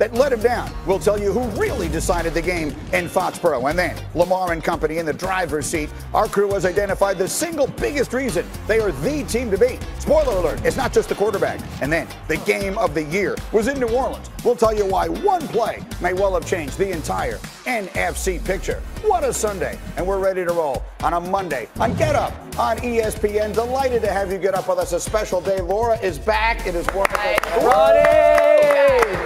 that let him down. We'll tell you who really decided the game in Foxborough. And then Lamar and company in the driver's seat. Our crew has identified the single biggest reason they are the team to beat. Spoiler alert, it's not just the quarterback. And then the game of the year was in New Orleans. We'll tell you why one play may well have changed the entire NFC picture. What a Sunday. And we're ready to roll on a Monday on Get Up on ESPN. Delighted to have you get up with us. A special day. Laura is back. It is wonderful. Roddy!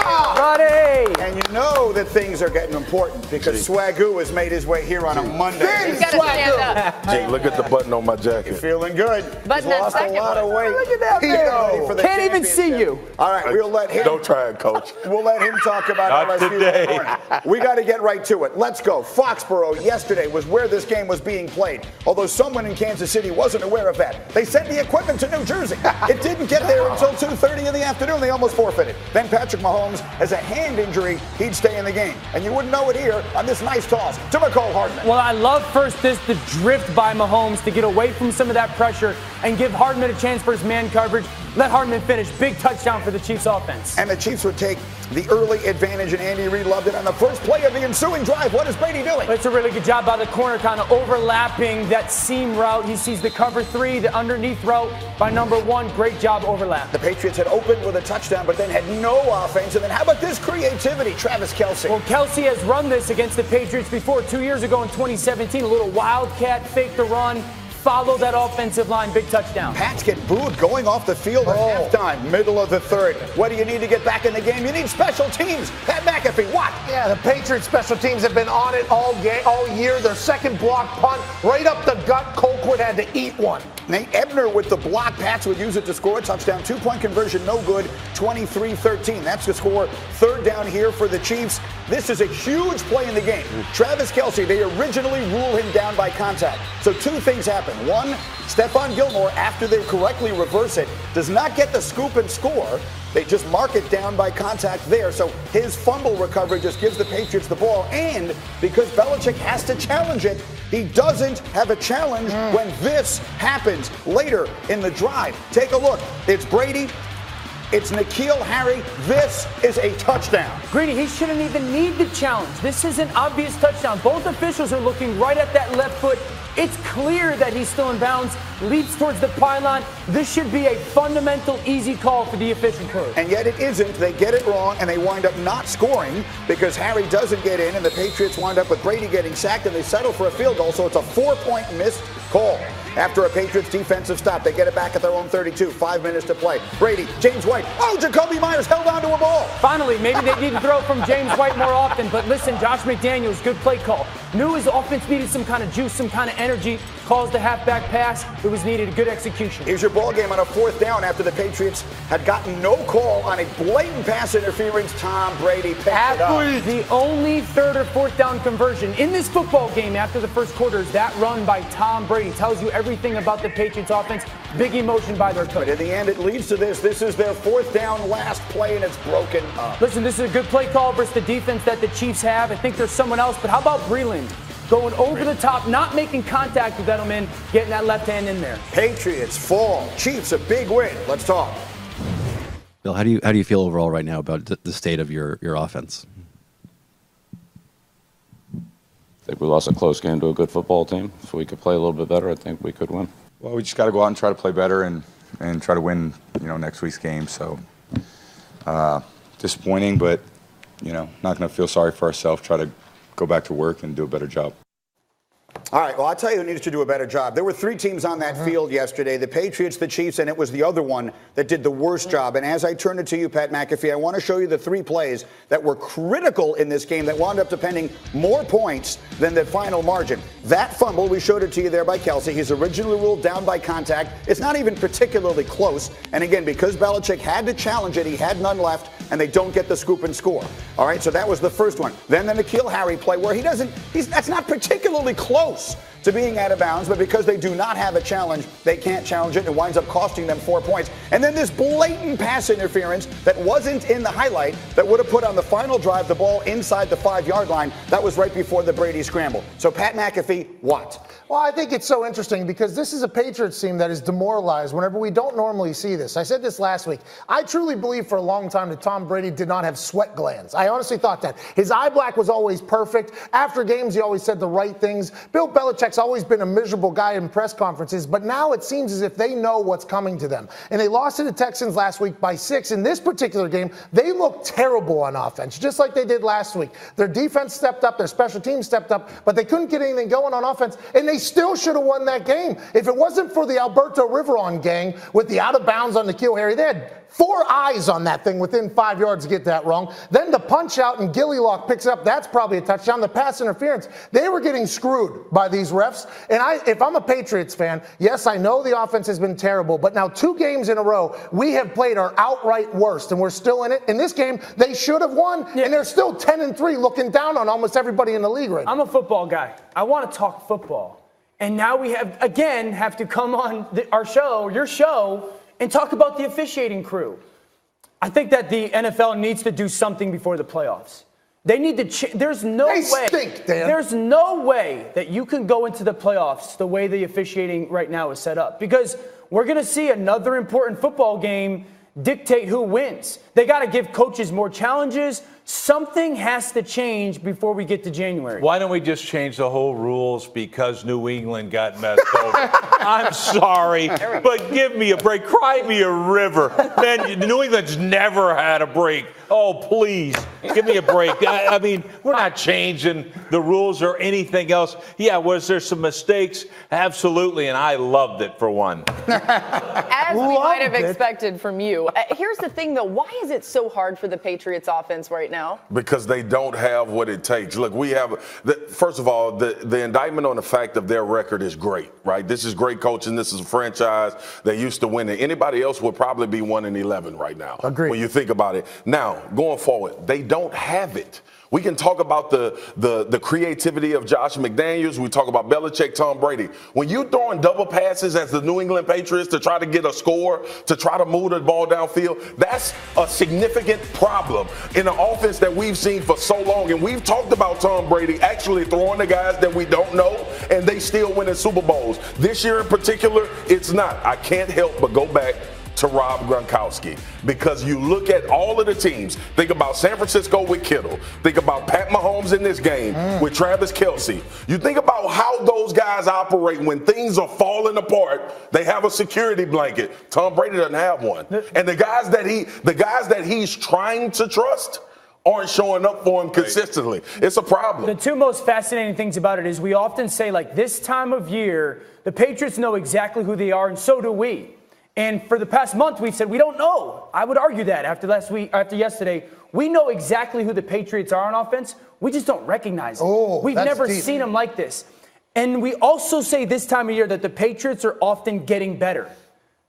Roddy! And you know that things are getting important because Swagoo has made his way here on a Monday. He's got to stand up. Hey, look at the button on my jacket. You're feeling good. Button He's lost that a lot of weight. Look at that man. Can't even see you. All right, we'll let him. Don't try it, Coach. We'll let him talk about Not LSU today. this morning. We got to get right to it. Let's go. Foxborough yesterday was where this game was being played. Although someone in Kansas City wasn't aware of that. They sent the equipment to New Jersey. It didn't get there until 2:30 in the afternoon. They almost forfeited. Then Patrick Mahomes has a hand injury. He'd stay in the game. And you wouldn't know it here on this nice toss to McCall Hardman. Well, I love first the drift by Mahomes to get away from some of that pressure and give Hardman a chance for his man coverage. Let Hardman finish. Big touchdown for the Chiefs offense. And the Chiefs would take the early advantage, and Andy Reid loved it on the first play of the ensuing drive. What is Brady doing? It's a really good job by the corner, kind of overlapping that seam route. He sees the cover three, the underneath route by number one. Great job overlap. The Patriots had opened with a touchdown, but then had no offense. And then how about this creativity? Travis Kelce. Well, Kelce has run this against the Patriots before. 2 years ago in 2017, a little wildcat, fake the run. Follow that offensive line, big touchdown. Pats get booed going off the field at halftime, middle of the third. What do you need to get back in the game? You need special teams. Pat McAfee, what? Yeah, the Patriots special teams have been on it all year. Their second block punt, right up the gut. Colquitt had to eat one. Nate Ebner with the block. Pats would use it to score a touchdown. 2-point conversion, no good. 23-13. That's the score. Third down here for the Chiefs. This is a huge play in the game. Travis Kelce, they originally rule him down by contact. So two things happen. One, Stephon Gilmore, after they correctly reverse it, does not get the scoop and score. They just mark it down by contact there. So his fumble recovery just gives the Patriots the ball. And because Belichick has to challenge it, he doesn't have a challenge when this happens later in the drive. Take a look. It's Brady. It's N'Keal Harry. This is a touchdown. Greedy, he shouldn't even need the challenge. This is an obvious touchdown. Both officials are looking right at that left foot. It's clear that he's still in bounds, leaps towards the pylon. This should be a fundamental, easy call for the official crew. And yet it isn't. They get it wrong, and they wind up not scoring because Harry doesn't get in, and the Patriots wind up with Brady getting sacked, and they settle for a field goal, so it's a 4-point missed call. After a Patriots defensive stop, they get it back at their own 32. 5 minutes to play. Brady, James White. Oh, Jacoby Myers held on to a ball. Finally, maybe they need to throw from James White more often. But listen, Josh McDaniels, good play call. Knew his offense needed some kind of juice, some kind of energy. Calls the halfback pass. It was needed. Good execution. Here's your ball game on a fourth down after the Patriots had gotten no call on a blatant pass interference. Tom Brady picked it up. The only third or fourth down conversion in this football game after the first quarter is that run by Tom Brady. Tells you everything about the Patriots offense. Big emotion by their coach. But in the end, it leads to this. This is their fourth down last play, and it's broken up. Listen, this is a good play call versus the defense that the Chiefs have. I think there's someone else, but how about Breland? Going over the top, not making contact with Edelman, getting that left hand in there. Patriots fall. Chiefs a big win. Let's talk. Bill, how do you feel overall right now about the state of your offense? I think we lost a close game to a good football team. If we could play a little bit better, I think we could win. Well, we just got to go out and try to play better and try to win, next week's game. So disappointing, but not going to feel sorry for ourselves. Try to go back to work and do a better job. All right, well, I'll tell you who needs to do a better job. There were three teams on that field yesterday, the Patriots, the Chiefs, and it was the other one that did the worst job. And as I turn it to you, Pat McAfee, I want to show you the three plays that were critical in this game that wound up depending more points than the final margin. That fumble, we showed it to you there by Kelce. He's originally ruled down by contact. It's not even particularly close. And again, because Belichick had to challenge it, he had none left, and they don't get the scoop and score. All right, so that was the first one. Then the N'Keal Harry play where that's not particularly close to being out of bounds, but because they do not have a challenge, they can't challenge it, and it winds up costing them 4 points. And then this blatant pass interference that wasn't in the highlight that would have put on the final drive the ball inside the 5-yard line. That was right before the Brady scramble. So Pat McAfee, what? Well, I think it's so interesting because this is a Patriots team that is demoralized whenever we don't normally see this. I said this last week. I truly believe for a long time that Tom Tom Brady did not have sweat glands. I honestly thought that. His eye black was always perfect. After games, he always said the right things. Bill Belichick's always been a miserable guy in press conferences, but now it seems as if they know what's coming to them. And they lost to the Texans last week by 6. In this particular game, they looked terrible on offense, just like they did last week. Their defense stepped up, their special teams stepped up, but they couldn't get anything going on offense, and they still should have won that game. If it wasn't for the Alberto Riveron gang with the out of bounds on N'Keal Harry, they had 4 eyes on that thing within 5 yards to get that wrong. Then the punch out and Gilly Lock picks it up. That's probably a touchdown. The pass interference. They were getting screwed by these refs. And if I'm a Patriots fan, yes, I know the offense has been terrible, but now 2 games in a row, we have played our outright worst, and we're still in it. In this game, they should have won, and they're still 10-3 looking down on almost everybody in the league right now. I'm a football guy. I want to talk football. And now we have to come on our show, your show, and talk about the officiating crew. I think that the NFL needs to do something before the playoffs. They need to there's no way. Stink, Dan. There's no way that you can go into the playoffs the way the officiating right now is set up, because we're going to see another important football game dictate who wins. They got to give coaches more challenges. Something has to change before we get to January. Why don't we just change the whole rules because New England got messed over? I'm sorry, but give me a break. Cry me a river. Man, New England's never had a break. Oh, please, give me a break. I mean, we're not changing the rules or anything else. Yeah, was there some mistakes? Absolutely, and I loved it for one. As we might have expected from you. Here's the thing, though. Why is it so hard for the Patriots offense right now? Because they don't have what it takes. Look, we have, first of all, the indictment on the fact of their record is great, right? This is great coaching. This is a franchise that used to win. Anybody else would probably be 1-11 right now. Agreed. When you think about it. Now, going forward, they don't have it. We can talk about the creativity of Josh McDaniels. We talk about Belichick, Tom Brady. When you're throwing double passes as the New England Patriots to try to get a score, to try to move the ball downfield, that's a significant problem in an offense that we've seen for so long. And we've talked about Tom Brady actually throwing the guys that we don't know, and they still winning Super Bowls. This year in particular, it's not. I can't help but go back to Rob Gronkowski, because you look at all of the teams. Think about San Francisco with Kittle. Think about Pat Mahomes in this game with Travis Kelce. You think about how those guys operate when things are falling apart. They have a security blanket. Tom Brady doesn't have one. And the guys that he's trying to trust aren't showing up for him consistently. It's a problem. The 2 most fascinating things about it is we often say, like, this time of year, the Patriots know exactly who they are, and so do we. And for the past month, we've said we don't know. I would argue that after yesterday, we know exactly who the Patriots are on offense. We just don't recognize them. We've never seen them like this. And we also say this time of year that the Patriots are often getting better.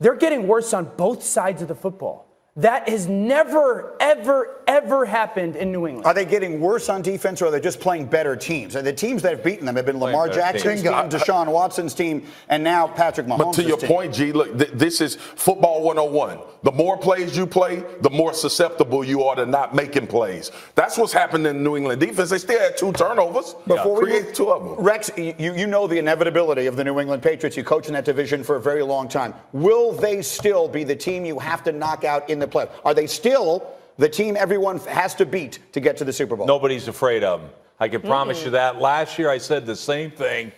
They're getting worse on both sides of the football. That has never, ever, ever happened in New England. Are they getting worse on defense, or are they just playing better teams? And the teams that have beaten them have been Lamar Jackson's team, Deshaun Watson's team, and now Patrick Mahomes' team. But to your point, G, look, this is football 101. The more plays you play, the more susceptible you are to not making plays. That's what's happened in the New England defense. They still had 2 turnovers. Before we create 2 of them. Rex, you know the inevitability of the New England Patriots. You coach in that division for a very long time. Will they still be the team you have to knock out in the playoffs? Are they still the team everyone has to beat to get to the Super Bowl? Nobody's afraid of them. I can promise you that. Last year I said the same thing,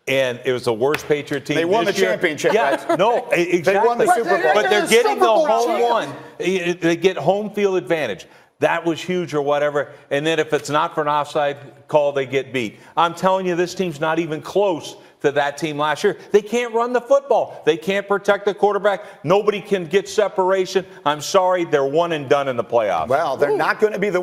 and it was the worst Patriot team. They won the championship. Yeah, right? no, exactly. They won the Super Bowl. But they're getting the home one. They get home field advantage. That was huge or whatever. And then if it's not for an offside call, they get beat. I'm telling you, this team's not even close to that team last year. They can't run the football. They can't protect the quarterback. Nobody can get separation. I'm sorry, they're one and done in the playoffs. Well, they're not going to be the